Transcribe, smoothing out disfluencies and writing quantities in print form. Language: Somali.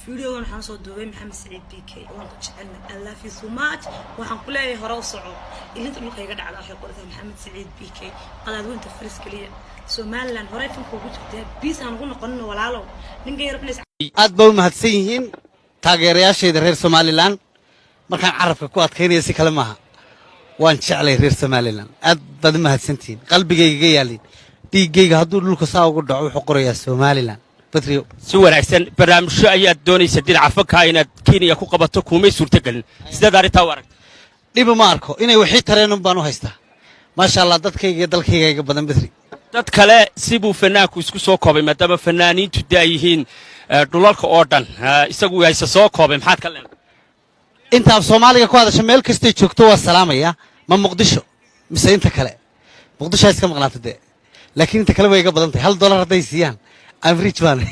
فيديو waxaan soo duubay Maxamed Saciid BK waan ku jecelnahay I love you so much waxaan ku leeyahay hore u soco ilinta dhulkayga dhacda waxay qortay Maxamed Saciid BK qadaad weynta faris kaliya Somaliland hore tan ku jirtay biis aan ugu noqono walaalo ninka yarabnays aad baa u mahadsan yihiin taageerayaashayda reer Somaliland markaan carabka ku adkaynaya si kale maaha waan jeclay reer Somaliland aad baad mahadsantiin qalbigayga yaalin dhiigayga hadduu dhulka saa ugu dhaco wuxuu qorayaa Somaliland si wanaagsan barnaamijyo ayaad doonaysaa dhinaca fanka inaad Kenya ku qabato kuumay suurtagalin sidaad arintaa u aragtay dhib ma arko inay wixii tareen baan u haystaa maasha Allah dadkayga iyo dalkayga iga badan Badri dad kale sibuu fanaanku isku soo koobay maadaama fanaaniintu daayihiin dhulalka oo dhan isagu haysa soo koobay maxaad ka leedahay inta Soomaaliga ku hadasha meel kasta joogto waa salaamaya ma Muqdisho mise inta kale Muqdisho iska maqnaatay laakiin inta kale way iga badan tahay $1 haday siiyaan average one.